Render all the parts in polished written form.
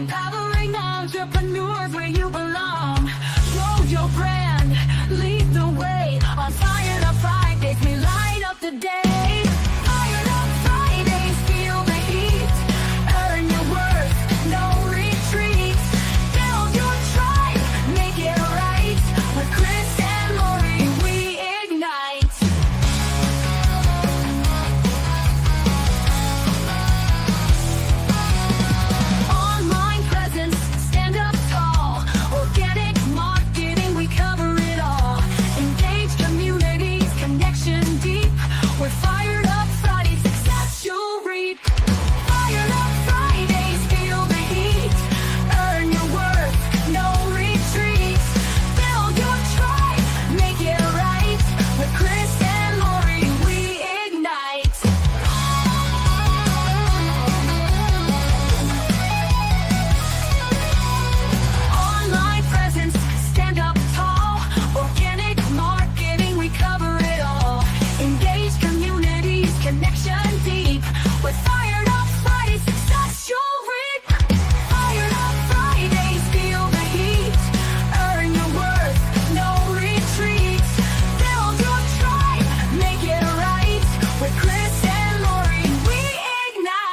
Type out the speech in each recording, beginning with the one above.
Empowering entrepreneurs where you belong. Grow your brand, lead the way. On Fired Up Fridays, we light up the day. Fired Up Fridays, feel the heat. Earn your worth, no retreat. Build your tribe, make it right. With Chris and Lorri, we ignite. Online presence, stand up tall. Organic marketing, we cover it all. Engage communities, connection deep. We're Fired Up Fridays, success you'll reap. Fired Up Fridays, feel the heat. Earn your worth, no retreat. Build your tribe, make it right. With Chris and Lorri, we ignite. Online presence, stand up tall. Organic marketing, we cover it all. Engage communities, connection deep. With Fired Up Fridays, success you'll reap. Fired Up Fridays, feel the heat. Earn your worth, no retreat. Build your tribe, make it right. With Chris and Lorri, we ignite.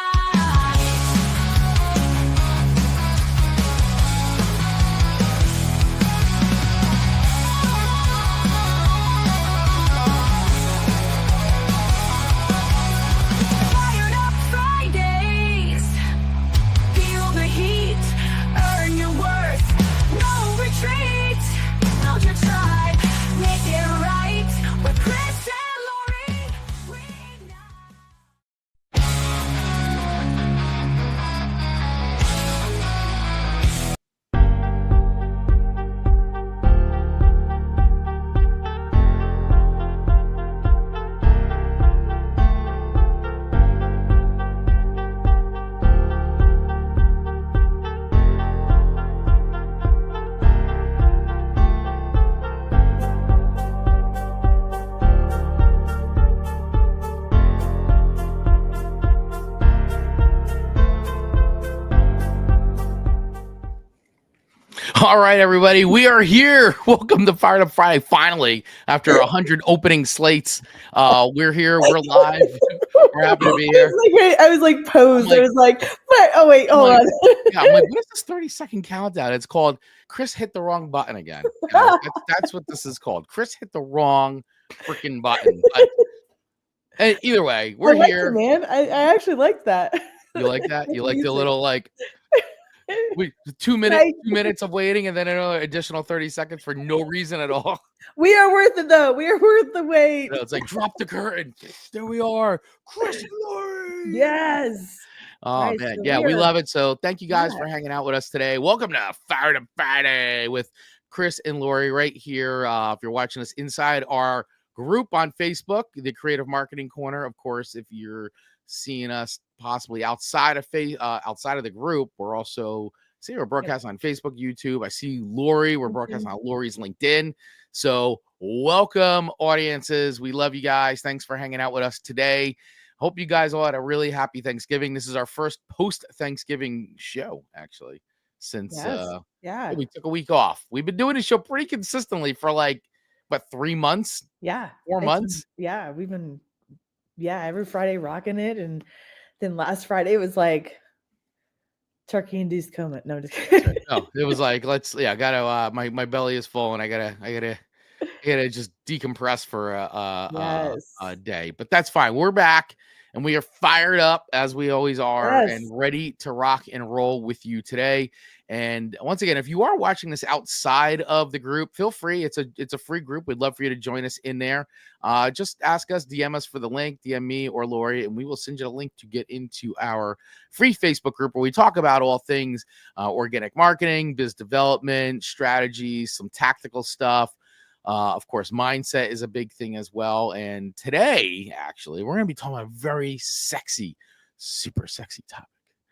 Fired Up Fridays, feel the heat, earn your worth, no retreat. Build your tribe, make it right. With Chris and Lorri, we ignite. All right, everybody, we are here. Welcome to Fired Up Friday. Finally, after 100 opening slates, we're here. We're live. We're happy to be here. I was like posed. I'm I was like, what? Oh wait, hold like- on. Yeah, I'm like, what is this 30-second countdown? It's called Chris hit the wrong button again. That's what this is called. Chris hit the wrong freaking button. But either way, we're I liked here. it, man. I actually liked that. You like that? You like the Music. little like we 2 minutes of waiting and then another additional 30 seconds for no reason at all. We are worth it though. We are worth the wait. You know, it's like drop the curtain. There we are. Chris and Lorri. Yes. Oh Nice. man, So yeah, we we are- love it. So thank you guys Yeah. for hanging out with us today. Welcome to Fired Up Friday with Chris and Lorri right here. If you're watching us inside our group on Facebook, the Creative Marketing Corner. Of course, if you're seeing us possibly outside of the group, we're also we're broadcasting on Facebook, YouTube. I see Lorri. We're broadcasting on Lori's LinkedIn. So welcome, audiences. We love you guys. Thanks for hanging out with us today. Hope you guys all had a really happy Thanksgiving. This is our first post-Thanksgiving show, actually, since yeah. we took a week off. We've been doing this show pretty consistently for like, 3 months? Yeah. 4 months? Yeah, we've been every Friday rocking it. And then last Friday it was like turkey induced coma. No, just kidding. No, it was like, I gotta my belly is full and I gotta just decompress for a day. But that's fine. We're back and we are fired up as we always are and ready to rock and roll with you today. And once again, if you are watching this outside of the group, feel free. It's a free group. We'd love for you to join us in there. Just ask us, DM us for the link, DM me or Lorri, and we will send you a link to get into our free Facebook group where we talk about all things organic marketing, biz development, strategies, some tactical stuff. Of course, mindset is a big thing as well. And today, actually, we're going to be talking about a very sexy, super sexy topic.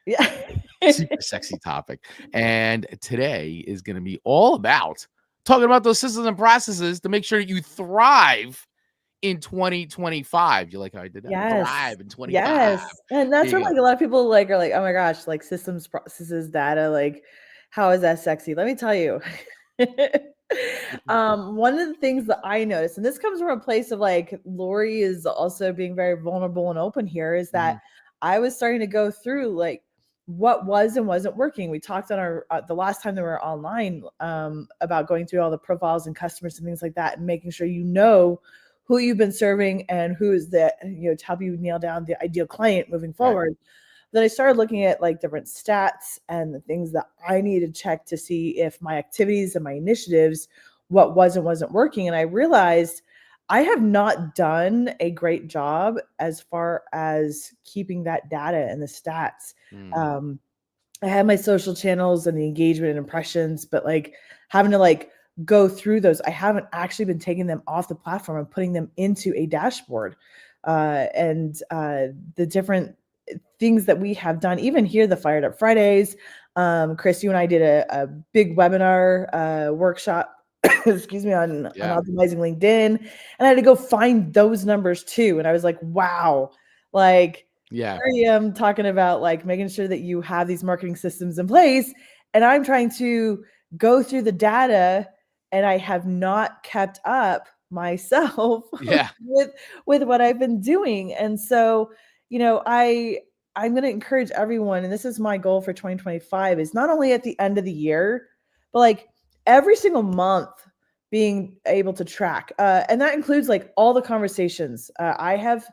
Yeah. Super sexy topic. And today is going to be all about talking about those systems and processes to make sure that you thrive in 2025. You're like, I did not Yes. thrive in 25. Yes. And that's There where you go. like a lot of people like are like, oh my gosh, like systems, processes, data, like how is that sexy? Let me tell you. One of the things that I noticed, and this comes from a place of like Lorri is also being very vulnerable and open here, is that I was starting to go through like what was and wasn't working. We talked on our the last time that we were online about going through all the profiles and customers and things like that, and making sure you know who you've been serving and who is the, you know, to help you nail down the ideal client moving forward. Right. Then I started looking at like different stats and the things that I need to check to see if my activities and my initiatives, what was and wasn't working. And I realized I have not done a great job as far as keeping that data and the stats. I had my social channels and the engagement and impressions, but like having to like go through those, I haven't actually been taking them off the platform and putting them into a dashboard. The different things that we have done, even here, the Fired Up Fridays. Chris, you and I did a big webinar workshop, excuse me, on optimizing LinkedIn. And I had to go find those numbers too. And I was like, wow, like, here I am talking about like making sure that you have these marketing systems in place. And I'm trying to go through the data and I have not kept up myself with what I've been doing. And so, you know, I'm going to encourage everyone, and this is my goal for 2025, is not only at the end of the year, but like every single month being able to track. And that includes like all the conversations I have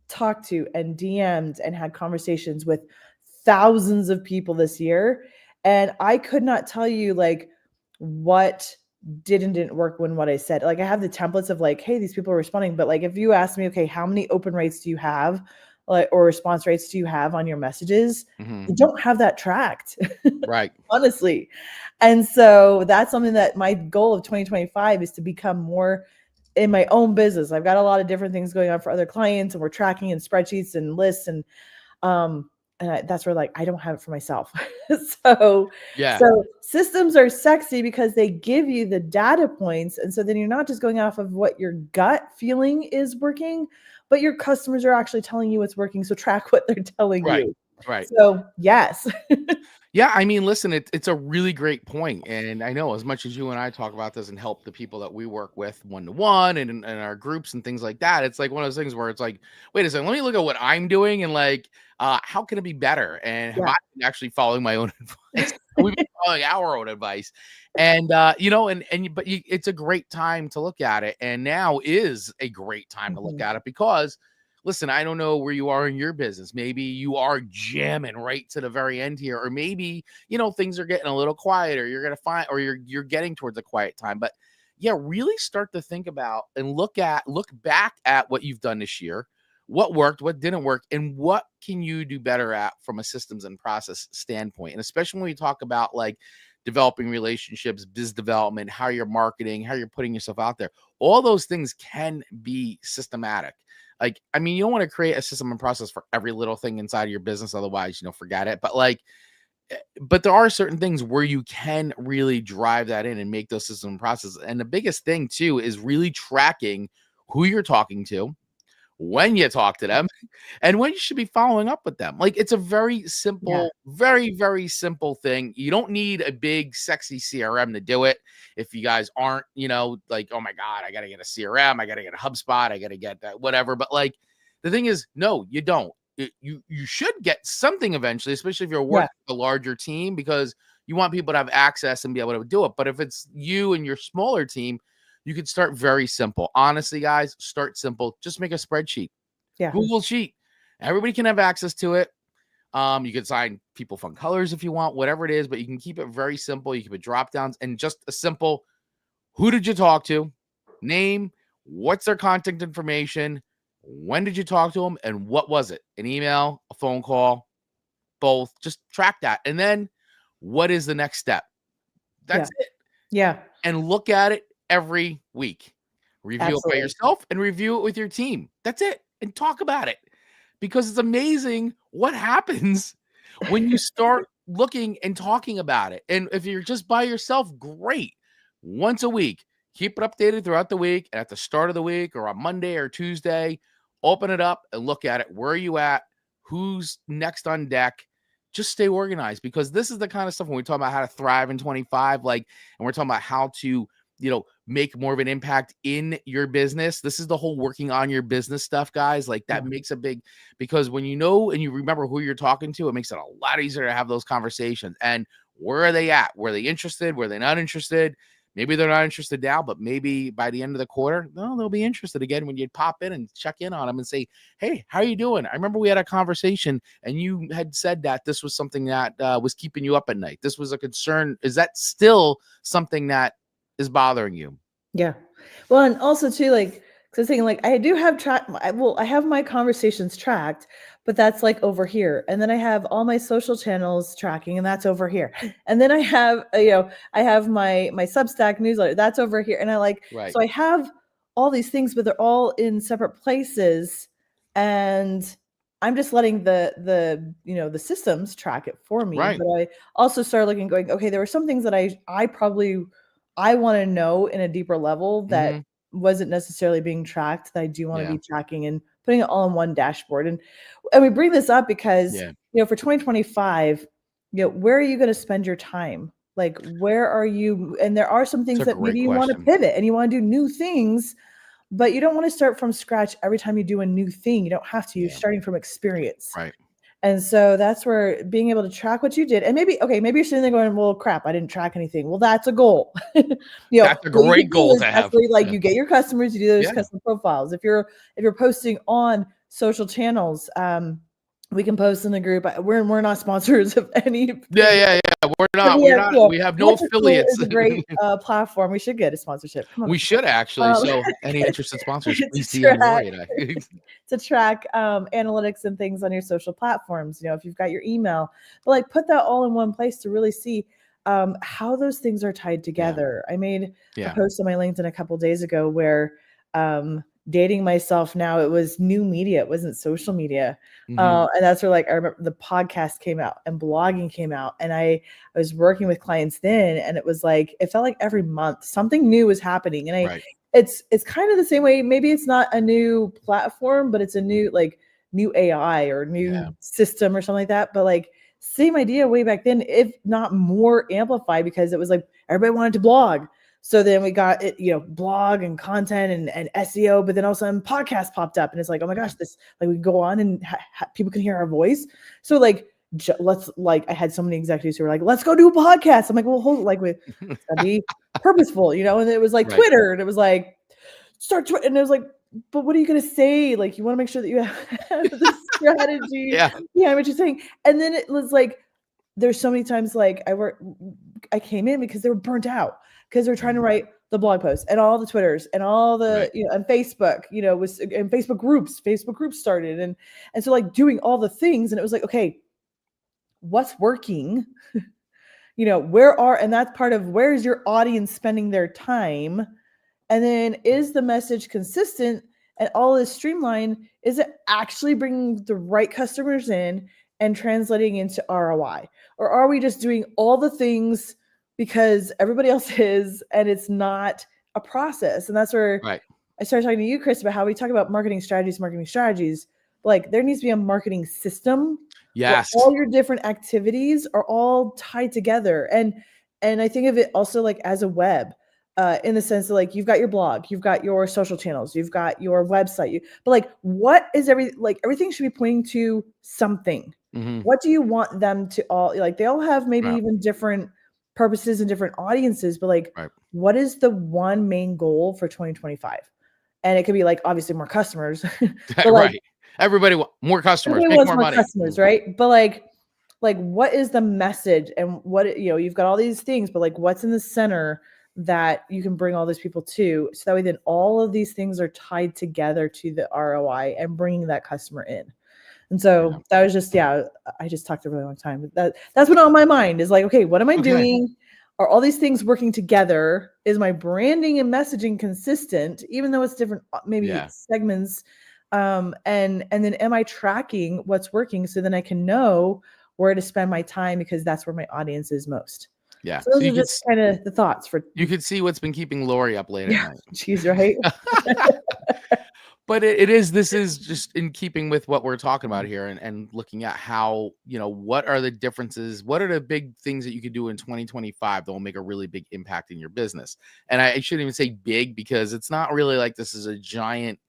talked to and DM'd and had conversations with thousands of people this year. And I could not tell you like what didn't work when what I said. Like I have the templates of like, hey, these people are responding. But like if you ask me, okay, how many open rates do you have? Like, or response rates do you have on your messages? You don't have that tracked. Right. Honestly. And so that's something that my goal of 2025 is to become more in my own business. I've got a lot of different things going on for other clients, and we're tracking in spreadsheets and lists, and that's where like I don't have it for myself. So systems are sexy because they give you the data points, and so then you're not just going off of what your gut feeling is working, but your customers are actually telling you what's working. So track what they're telling you. Right. So yes. Yeah, I mean, listen, it's a really great point. And I know as much as you and I talk about this and help the people that we work with one-to-one and in our groups and things like that, it's like one of those things where it's like, wait a second, let me look at what I'm doing and like, how can it be better? And have I been actually following my own advice? We've been following our own advice. And, you know, it's a great time to look at it. And now is a great time to look at it because listen, I don't know where you are in your business. Maybe you are jamming right to the very end here, or maybe, you know, things are getting a little quieter. You're going to find, or you're getting towards a quiet time, but yeah, really start to think about and look back at what you've done this year, what worked, what didn't work, and what can you do better at from a systems and process standpoint. And especially when we talk about like developing relationships, biz development, how you're marketing, how you're putting yourself out there, all those things can be systematic. Like, I mean, you don't want to create a system and process for every little thing inside of your business. Otherwise, you know, forget it. But like, but there are certain things where you can really drive that in and make those system and processes. And the biggest thing too is really tracking who you're talking to, when you talk to them, and when you should be following up with them. Like it's a very simple, very, very simple thing. You don't need a big, sexy CRM to do it. If you guys aren't, you know, like, oh my God, I got to get a CRM, I got to get a HubSpot, I got to get that, whatever. But like the thing is, no, you don't. You should get something eventually, especially if you're working with a larger team, because you want people to have access and be able to do it. But if it's you and your smaller team, you could start very simple. Honestly, guys, start simple. Just make a spreadsheet. Google Sheet. Everybody can have access to it. You can assign people fun colors if you want, whatever it is, but you can keep it very simple. You can put drop downs and just a simple, who did you talk to? Name, what's their contact information? When did you talk to them? And what was it? An email, a phone call, both. Just track that. And then what is the next step? That's it. Yeah. And look at it every week. Review it by yourself and review it with your team. That's it. And talk about it, because it's amazing what happens when you start looking and talking about it. And if you're just by yourself, great. Once a week, keep it updated throughout the week. And at the start of the week or on Monday or Tuesday, open it up and look at it. Where are you at? Who's next on deck? Just stay organized, because this is the kind of stuff when we talk about how to thrive in 25, like, and we're talking about how to, make more of an impact in your business. This is the whole working on your business stuff, guys. Like that makes a big, because when you know and you remember who you're talking to, it makes it a lot easier to have those conversations. And where are they at? Were they interested? Were they not interested? Maybe they're not interested now, but maybe by the end of the quarter, they'll be interested again when you pop in and check in on them and say, hey, how are you doing? I remember we had a conversation and you had said that this was something that was keeping you up at night. This was a concern. Is that still something that is bothering you? Yeah. Well, and also too, like, because I was thinking, like, I do have I have my conversations tracked, but that's like over here. And then I have all my social channels tracking, and that's over here. And then I have, I have my Substack newsletter, that's over here. And so I have all these things, but they're all in separate places. And I'm just letting the systems track it for me. Right. But I also started going, okay, there were some things that I want to know in a deeper level that wasn't necessarily being tracked, that I do want to be tracking and putting it all in one dashboard. And we bring this up because, for 2025, where are you going to spend your time? Like, where are you? And there are some things that maybe you want to pivot and you want to do new things, but you don't want to start from scratch every time you do a new thing. You don't have to. You're starting from experience. Right. And so that's where being able to track what you did, and maybe you're sitting there going, well, crap, I didn't track anything. Well, that's a goal. That's a great goal to have. You get your customers, you do those custom profiles. If you're posting on social channels, we can post in the group. We're not sponsors of any. Yeah. We're not. We have no affiliates. It's a great platform. We should get a sponsorship. Come on. We should actually. So any interested sponsors, please DM Lorri. To track analytics and things on your social platforms. If you've got your email, but put that all in one place to really see how those things are tied together. I made a post on my LinkedIn a couple days ago where dating myself now, it was new media, it wasn't social media. And that's where I remember the podcast came out and blogging came out, and I was working with clients then, and it was it felt like every month something new was happening. And it's kind of the same way. Maybe it's not a new platform, but it's a new new AI or new system or something like that. But same idea way back then, if not more amplified, because it was everybody wanted to blog. So then we got it, blog and content and SEO, but then all of a sudden podcast popped up, and it's oh my gosh, this we go on and people can hear our voice. So let's I had so many executives who were let's go do a podcast. I'm well, hold it's gotta be purposeful, and it was Twitter, and it was start Twitter, and it was but what are you going to say? You want to make sure that you have the strategy behind what you're saying. And then it was there's so many times I came in because they were burnt out, because they're trying to write the blog posts and all the Twitters and all the, and Facebook, was, and Facebook groups started. And so doing all the things, and it was okay, what's working? And that's part of, where is your audience spending their time? And then, is the message consistent and all is streamlined? Is it actually bringing the right customers in and translating into ROI? Or are we just doing all the things because everybody else is, and it's not a process? And that's where I started talking to you, Chris, about how we talk about marketing strategies. There needs to be a marketing system. Yes. All your different activities are all tied together. And I think of it also as a web. In the sense that you've got your blog, you've got your social channels, you've got your website, but what is everything should be pointing to something. What do you want them to all they all have maybe even different purposes and different audiences, but what is the one main goal for 2025? And it could be obviously more customers. But everybody more customers, make more money. Customers, right? But what is the message, and what you've got all these things, but what's in the center that you can bring all these people to, so that way then all of these things are tied together to the ROI and bringing that customer in. And so that was just, I just talked a really long time, but that's what on my mind is okay, what am I doing? Are all these things working together? Is my branding and messaging consistent, even though it's different, maybe segments? And then am I tracking what's working, so then I can know where to spend my time, because that's where my audience is most. Yeah. So those are just kind of the thoughts for you could see what's been keeping Lorri up late at night. She's right. But this is just in keeping with what we're talking about here and looking at how, what are the differences? What are the big things that you could do in 2025 that will make a really big impact in your business? And I shouldn't even say big, because it's not really like this is a giant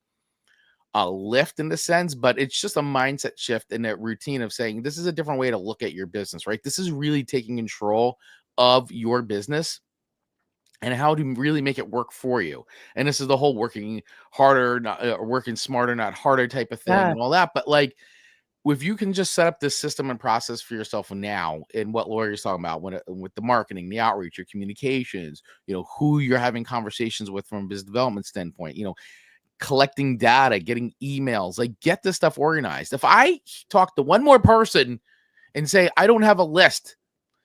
lift in the sense, but it's just a mindset shift in that routine of saying, this is a different way to look at your business, right? This is really taking control of your business and how to really make it work for you. And this is the whole working harder, not working smarter, not harder type of thing and all that. But like, if you can just set up this system and process for yourself now, and what Lorri's talking about with the marketing, the outreach, your communications, who you're having conversations with from a business development standpoint, collecting data, getting emails, like get this stuff organized. If I talk to one more person and say, I don't have a list,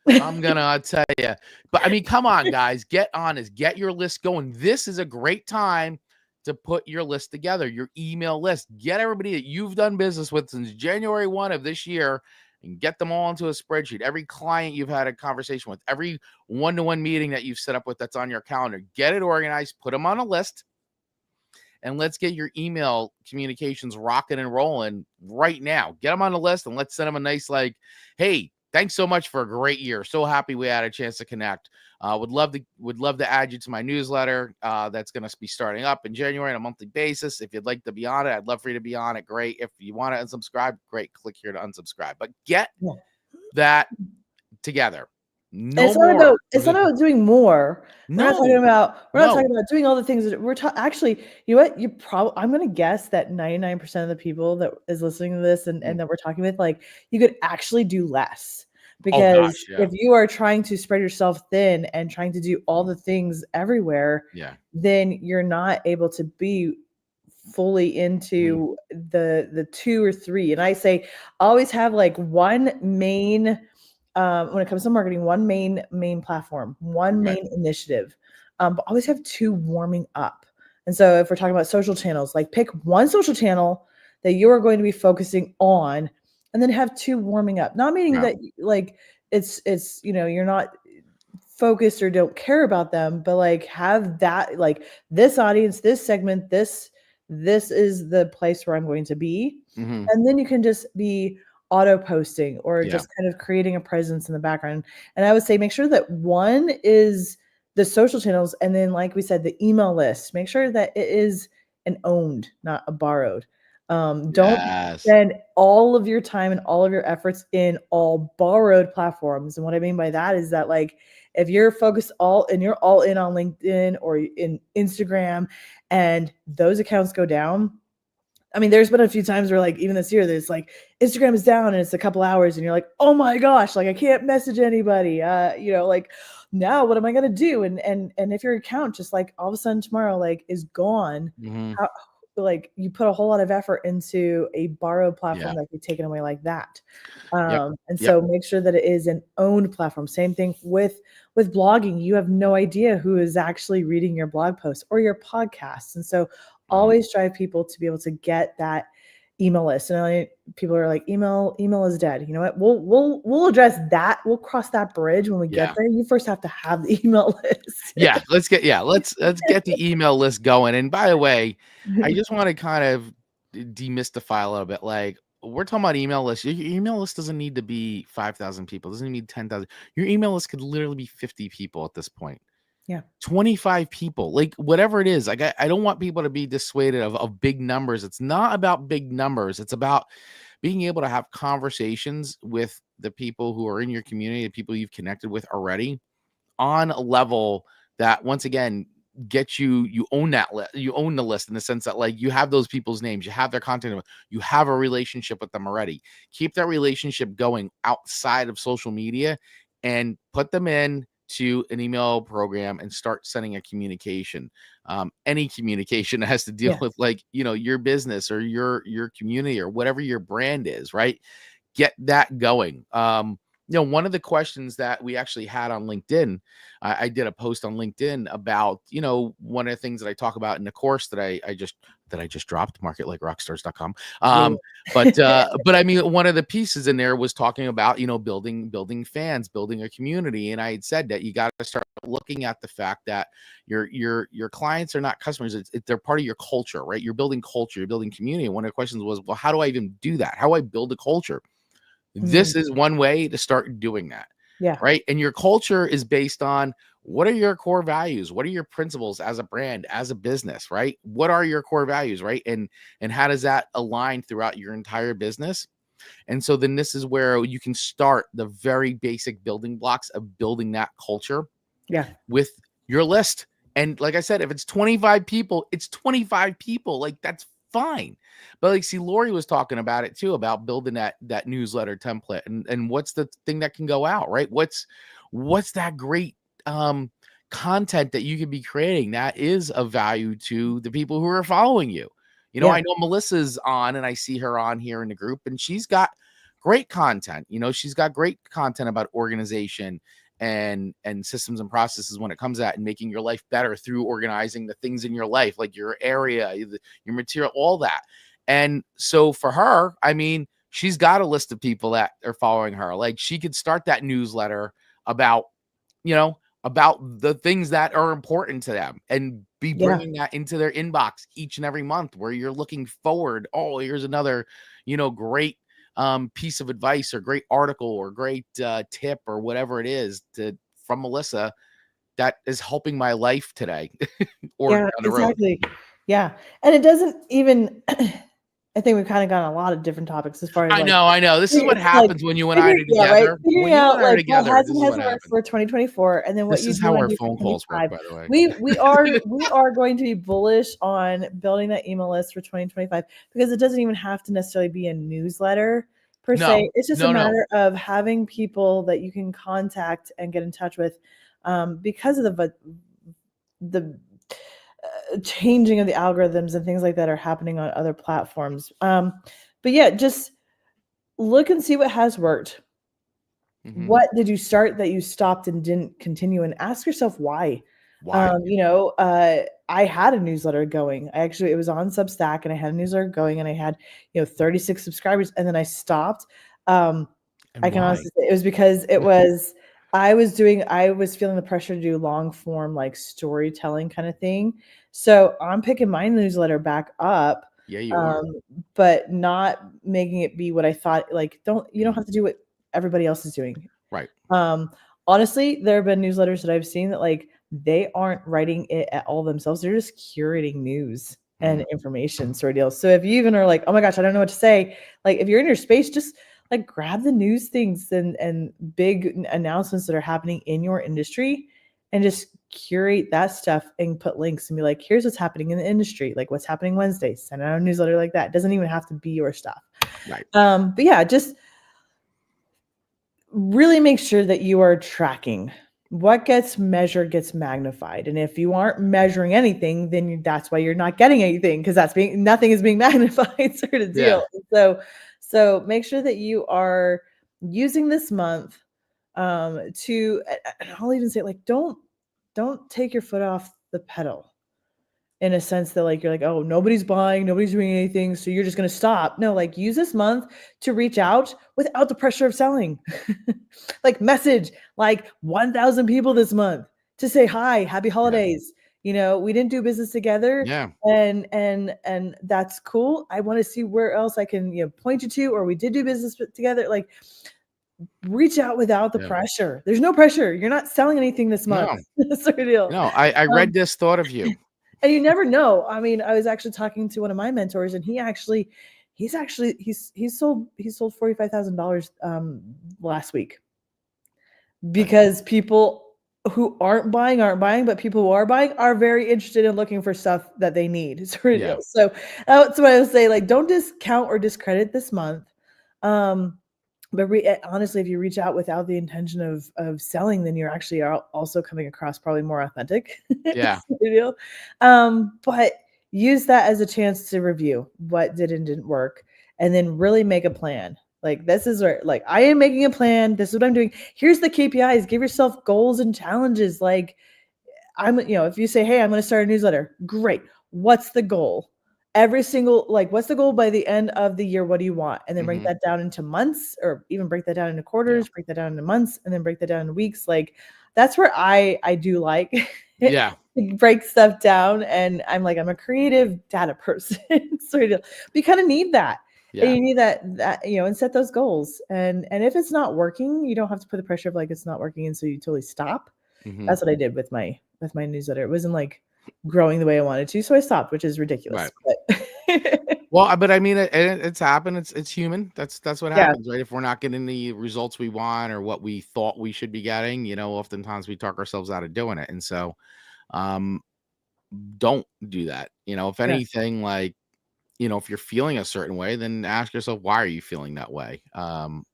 I'm gonna tell you. But I mean, come on, guys, get honest, get your list going. This is a great time to put your list together, your email list. Get everybody that you've done business with since January 1 of this year and get them all into a spreadsheet. Every client you've had a conversation with, every one-to-one meeting that you've set up with that's on your calendar, get it organized, put them on a list, and let's get your email communications rocking and rolling right now. Get them on the list and let's send them a nice, like, hey, thanks so much for a great year. So happy we had a chance to connect. Would love to add you to my newsletter. That's going to be starting up in January on a monthly basis. If you'd like to be on it, I'd love for you to be on it. Great. If you want to unsubscribe, great. Click here to unsubscribe. But get that together. It's not about doing more. We're not talking about doing all the things that we're actually, you know what? I'm going to guess that 99% of the people that is listening to this and that we're talking with, like, you could actually do less, because if you are trying to spread yourself thin and trying to do all the things everywhere, then you're not able to be fully into the 2 or 3. And I say always have like one main, when it comes to marketing, one main platform, one main initiative, but always have 2 warming up. And so if we're talking about social channels, like pick one social channel that you are going to be focusing on, and then have 2 warming up. Not meaning that like it's you're not focused or don't care about them, but like have that, like, this audience, this segment, this is the place where I'm going to be. And then you can just be auto posting or just kind of creating a presence in the background. And I would say make sure that one is the social channels, and then, like we said, the email list. Make sure that it is an owned, not a borrowed. Don't spend all of your time and all of your efforts in all borrowed platforms. And what I mean by that is that, like, if you're focused you're all in on LinkedIn or in Instagram, and those accounts go down, I mean, there's been a few times where, like, even this year, there's like Instagram is down and it's a couple hours and you're like, oh my gosh, like I can't message anybody. Like, now what am I gonna do? And if your account just like all of a sudden tomorrow like is gone, how, like, you put a whole lot of effort into a borrowed platform that could be taken away like that. And so make sure that it is an owned platform. Same thing with blogging. You have no idea who is actually reading your blog posts or your podcasts. And so always drive people to be able to get that email list. And people are like, email is dead. You know what? We'll address that. We'll cross that bridge when we get there. You first have to have the email list. Let's get the email list going. And by the way, I just want to kind of demystify a little bit. Like, we're talking about email lists. Your email list doesn't need to be 5,000 people. It doesn't need 10,000. Your email list could literally be 50 people at this point. 25 people, like whatever it is. Like, I don't want people to be dissuaded of big numbers. It's not about big numbers. It's about being able to have conversations with the people who are in your community, the people you've connected with already, on a level that, once again, gets you own that list. You own the list in the sense that, like, you have those people's names, you have their content, you have a relationship with them already. Keep that relationship going outside of social media and put them in to an email program and start sending a communication. Any communication that has to deal with, like, your business or your community or whatever your brand is, right? Get that going. one of the questions that we actually had on LinkedIn, I did a post on LinkedIn about, one of the things that I talk about in the course that I just dropped, marketlikerockstars.com. But I mean, one of the pieces in there was talking about, building fans, building a community. And I had said that you got to start looking at the fact that your clients are not customers. They're part of your culture, right? You're building culture, you're building community. And one of the questions was, well, how do I even do that? How do I build a culture? This is one way to start doing that. Yeah. Right. And your culture is based on, what are your core values? What are your principles as a brand, as a business, right? What are your core values, right? And how does that align throughout your entire business? And so then this is where you can start the very basic building blocks of building that culture with your list. And like I said, if it's 25 people, it's 25 people. Like, that's fine. But like, see, Lorri was talking about it too, about building that newsletter template, and what's the thing that can go out, right? What's that great content that you could be creating that is of value to the people who are following you. I know Melissa's on, and I see her on here in the group, and she's got great content. She's got great content about organization and systems and processes when it comes at and making your life better through organizing the things in your life, like your area, your material, all that. And so for her, I mean, she's got a list of people that are following her. Like, she could start that newsletter about, about the things that are important to them, and be bringing that into their inbox each and every month, where you're looking forward. Oh, here's another, great piece of advice, or great article, or great tip, or whatever it is from Melissa that is helping my life today. Or down the road. Yeah. And it doesn't even, I think we've kind of gone on a lot of different topics as far as I know. This is what happens when you and I are together. Right? Figuring out like what has and hasn't worked for 2024, and then what this is how our phone calls work, by the way. We are going to be bullish on building that email list for 2025, because it doesn't even have to necessarily be a newsletter per se. It's just a matter of having people that you can contact and get in touch with, because of the changing of the algorithms and things like that are happening on other platforms. But yeah, just look and see what has worked. What did you start that you stopped and didn't continue, and ask yourself why. I had a newsletter going. It was on Substack, and I had a newsletter going, and I had 36 subscribers, and then I stopped. I can honestly say it was because I was feeling the pressure to do long form, like storytelling kind of thing. So I'm picking my newsletter back up. Yeah, you are. But not making it be what I thought. Like, you don't have to do what everybody else is doing. Right. Honestly, there have been newsletters that I've seen that, like, they aren't writing it at all themselves. They're just curating news and information sort of deal. So if you even are like, oh my gosh, I don't know what to say. Like, if you're in your space, just like grab the news things and big announcements that are happening in your industry, and just curate that stuff and put links and be like, here's what's happening in the industry. Like, what's happening Wednesday, send out a newsletter like that. It doesn't even have to be your stuff. Right. But yeah, just really make sure that you are tracking. What gets measured gets magnified. And if you aren't measuring anything, then that's why you're not getting anything, because nothing is being magnified sort of deal. Yeah. So make sure that you are using this month to, and I'll even say, like, don't take your foot off the pedal, in a sense that, like, you're like, oh, nobody's buying, nobody's doing anything, so you're just going to stop. No, like, use this month to reach out without the pressure of selling. Like, message like 1,000 people this month to say hi, happy holidays. We didn't do business together. Yeah. And that's cool. I want to see where else I can point you to, or we did do business together. Like, reach out without the pressure. There's no pressure. You're not selling anything this month. Sort of deal. No, I read this, thought of you. And you never know. I mean, I was actually talking to one of my mentors, and he's sold $45,000 last week, because people who aren't buying, but people who are buying are very interested in looking for stuff that they need. So that's what I would say. Like, don't discount or discredit this month. But honestly, if you reach out without the intention of selling, then you're actually also coming across probably more authentic. Yeah. But use that as a chance to review what did and didn't work, and then really make a plan. Like, this is where, like, I am making a plan. This is what I'm doing. Here's the KPIs. Give yourself goals and challenges. Like, if you say, hey, I'm going to start a newsletter, great. What's the goal? Every single, like, what's the goal by the end of the year? What do you want? And then break that down into months, or even break that down into quarters, break that down into months, and then break that down into weeks. Like, that's where I do like break stuff down. And I'm like, I'm a creative data person. So we kind of need that. Yeah. And you need that, and set those goals. And if it's not working, you don't have to put the pressure of like, it's not working. And so you totally stop. That's what I did with my newsletter. It wasn't like growing the way I wanted to. So I stopped, which is ridiculous. Right. Well, but I mean, it's happened. It's human. That's what happens, right? If we're not getting the results we want or what we thought we should be getting, oftentimes we talk ourselves out of doing it. And so, don't do that. If anything, like, if you're feeling a certain way, then ask yourself, why are you feeling that way? And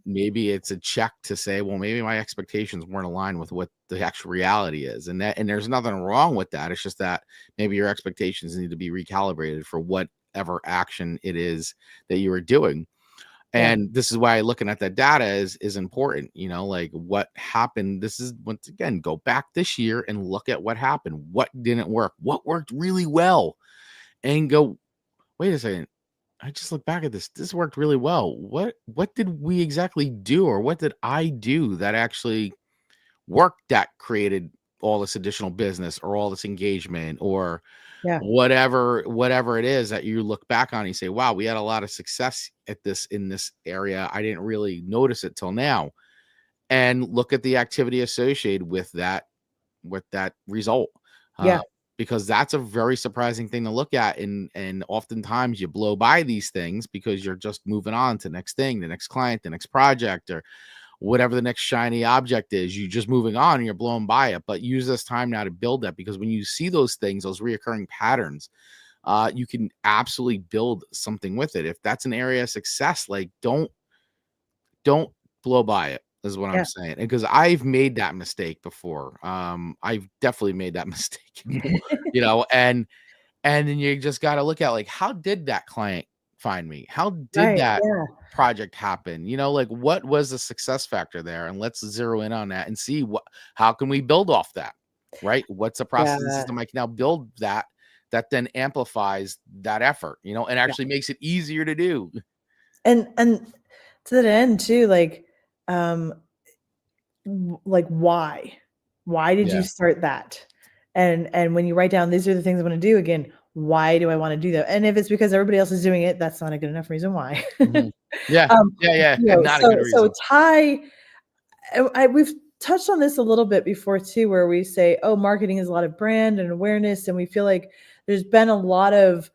maybe it's a check to say, well, maybe my expectations weren't aligned with what the actual reality is. And there's nothing wrong with that. It's just that maybe your expectations need to be recalibrated for whatever action it is that you are doing. And this is why looking at that data is important, like what happened. This is, once again, go back this year and look at what happened, what didn't work, what worked really well, and go, wait a second. I just look back at this. This worked really well. What did we exactly do, or what did I do that actually worked, that created all this additional business or all this engagement or whatever it is that you look back on and you say, wow, we had a lot of success in this area. I didn't really notice it till now. And look at the activity associated with that result. Because that's a very surprising thing to look at. And oftentimes you blow by these things because you're just moving on to the next thing, the next client, the next project, or whatever the next shiny object is. You're just moving on and you're blown by it. But use this time now to build that, because when you see those things, those reoccurring patterns, you can absolutely build something with it. If that's an area of success, like, don't blow by it, is what I'm saying. Because I've made that mistake before. I've definitely made that mistake, and then you just got to look at, like, how did that client find me? How did that project happen? Like, what was the success factor there? And let's zero in on that and see how can we build off that, right? What's the process and system I can now build that then amplifies that effort, and actually makes it easier to do. And to that end too, like why did you start that? And when you write down, these are the things I want to do, again, why do I want to do that? And if it's because everybody else is doing it, that's not a good enough reason why. Not a good reason. So we've touched on this a little bit before too, where we say, oh, marketing is a lot of brand and awareness, and we feel like there's been a lot of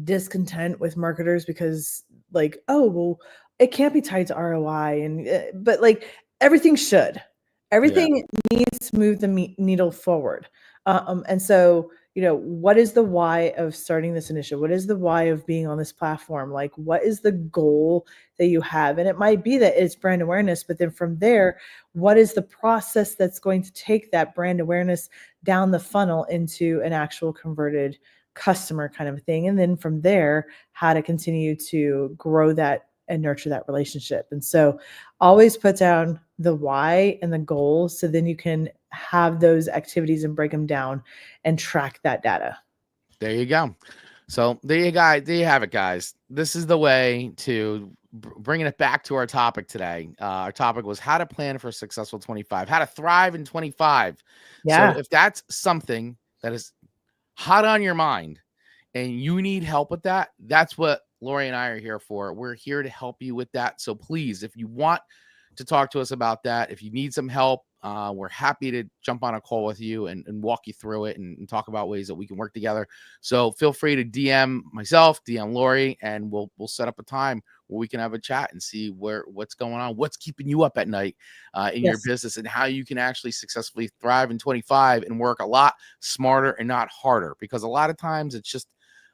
discontent with marketers because, like, oh, well, it can't be tied to ROI, and but like everything needs to move the needle forward. And so, what is the why of starting this initiative? What is the why of being on this platform? Like, what is the goal that you have? And it might be that it's brand awareness, but then from there, what is the process that's going to take that brand awareness down the funnel into an actual converted customer kind of thing? And then from there, how to continue to grow that and nurture that relationship. And so always put down the why and the goal, so then you can have those activities and break them down and track that data. There you go. So there you have it, guys. This is the way to bringing it back to our topic today. Our topic was how to plan for a successful 25, how to thrive in 25. So if that's something that is hot on your mind and you need help with that, that's what Lorri and I are here for. We're here to help you with that. So please, if you want to talk to us about that, if you need some help, we're happy to jump on a call with you and walk you through it and talk about ways that we can work together. So feel free to DM myself, DM Lorri, and we'll set up a time where we can have a chat and see what's going on, what's keeping you up at night in your business, and how you can actually successfully thrive in 25 and work a lot smarter and not harder. Because a lot of times it's just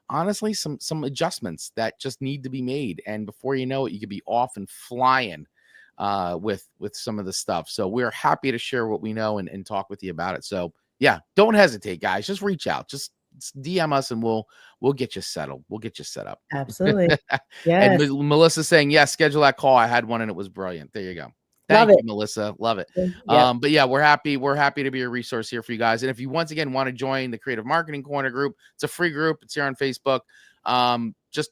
honestly some adjustments that just need to be made, and before you know it, you could be off and flying with some of the stuff. So we're happy to share what we know and talk with you about it. So yeah, don't hesitate, guys. Just reach out. Just DM us and we'll get you settled. We'll get you set up. Absolutely. And Yes. Melissa's saying, yes, schedule that call. I had one and it was brilliant. There you go. Love Thank you, it. Melissa. Love it. Yep. But yeah, we're happy to be a resource here for you guys. And if you once again want to join the Creative Marketing Corner group, it's a free group. It's here on Facebook. Just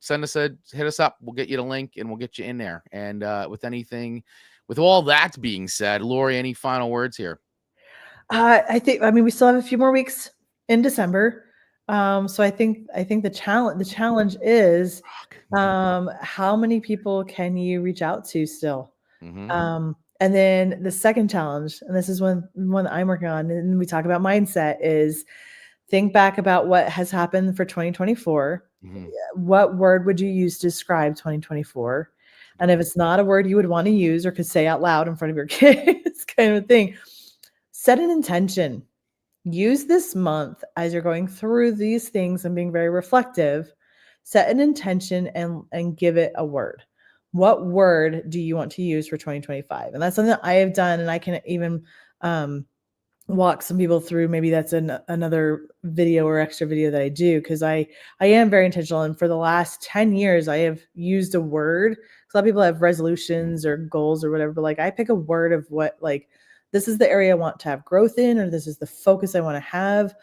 hit us up. We'll get you the link and we'll get you in there. And with all that being said, Lorri, any final words here? I mean, we still have a few more weeks in December. So I think the challenge is how many people can you reach out to still? And then the second challenge, and this is one that I'm working on, and we talk about mindset, is think back about what has happened for 2024. What word would you use to describe 2024? And if it's not a word you would want to use or could say out loud in front of your kids, kind of thing, set an intention. Use this month as you're going through these things and being very reflective. Set an intention and give it a word. What word do you want to use for 2025? And that's something that I have done, and I can even walk some people through. Maybe that's another video or extra video that I do, because I am very intentional. And for the last 10 years, I have used a word. A lot of people have resolutions or goals or whatever, but like I pick a word of what, like, this is the area I want to have growth in, or this is the focus I want to have.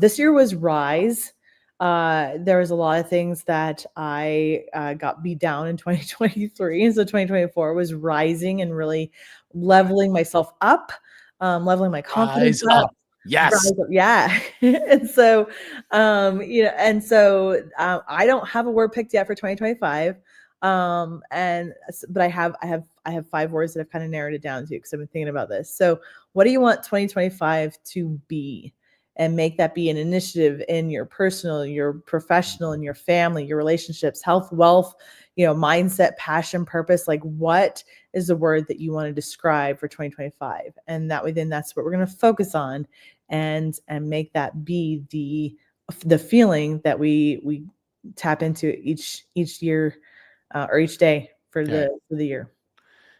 This year was rise. There was a lot of things that I got beat down in 2023. And so 2024 was rising and really leveling myself up, leveling my confidence up. Yes. Yeah. And so, I don't have a word picked yet for 2025. But I have 5 words that I've kind of narrowed it down to, because I've been thinking about this. So what do you want 2025 to be? And make that be an initiative in your personal, your professional, and your family, your relationships, health, wealth, mindset, passion, purpose. Like, what is the word that you want to describe for 2025? And that way, then that's what we're going to focus on, and make that be the feeling that we tap into each year or each day for the year.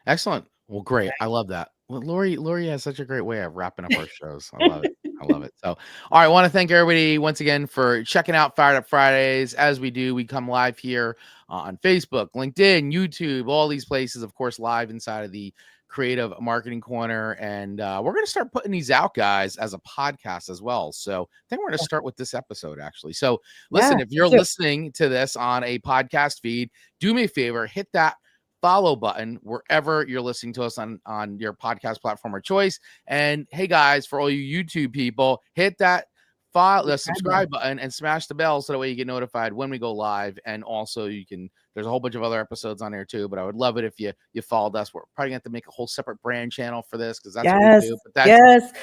Excellent. Well, great. I love that. Well, Lorri has such a great way of wrapping up our shows. I love it. I love it. So, all right. I want to thank everybody once again for checking out Fired Up Fridays. As we do, we come live here on Facebook, LinkedIn, YouTube, all these places, of course, live inside of the Creative Marketing Corner. And we're going to start putting these out, guys, as a podcast as well. So I think we're going to start with this episode, actually. So listen, if you're listening to this on a podcast feed, do me a favor, hit that follow button wherever you're listening to us on your podcast platform of choice. And hey, guys, for all you YouTube people, hit that subscribe button and smash the bell, so that way you get notified when we go live. And also there's a whole bunch of other episodes on there too, but I would love it if you followed us. We're probably going to have to make a whole separate brand channel for this, because that's what we do. But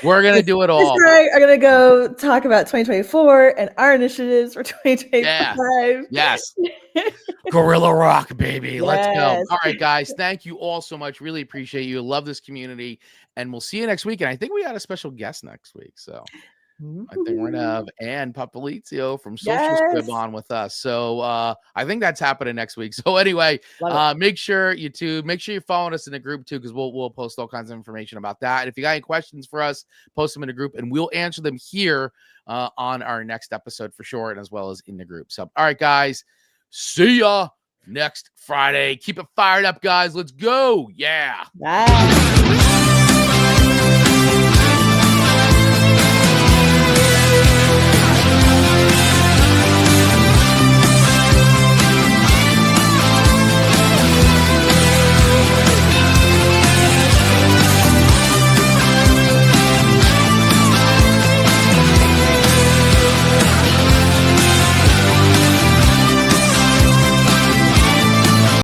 we're going to do it all. We're going to go talk about 2024 and our initiatives for 2025. Yes. Gorilla Rock, baby. Yes. Let's go. All right, guys. Thank you all so much. Really appreciate you. Love this community. And we'll see you next week. And I think we got a special guest next week. So I think we're going to have Ann Papalizio from Social Squib on with us. So I think that's happening next week. So anyway, make sure you're following us in the group too, because we'll post all kinds of information about that. And if you got any questions for us, post them in the group and we'll answer them here on our next episode for sure, and as well as in the group. So, all right, guys. See ya next Friday. Keep it fired up, guys. Let's go. Yeah. Bye.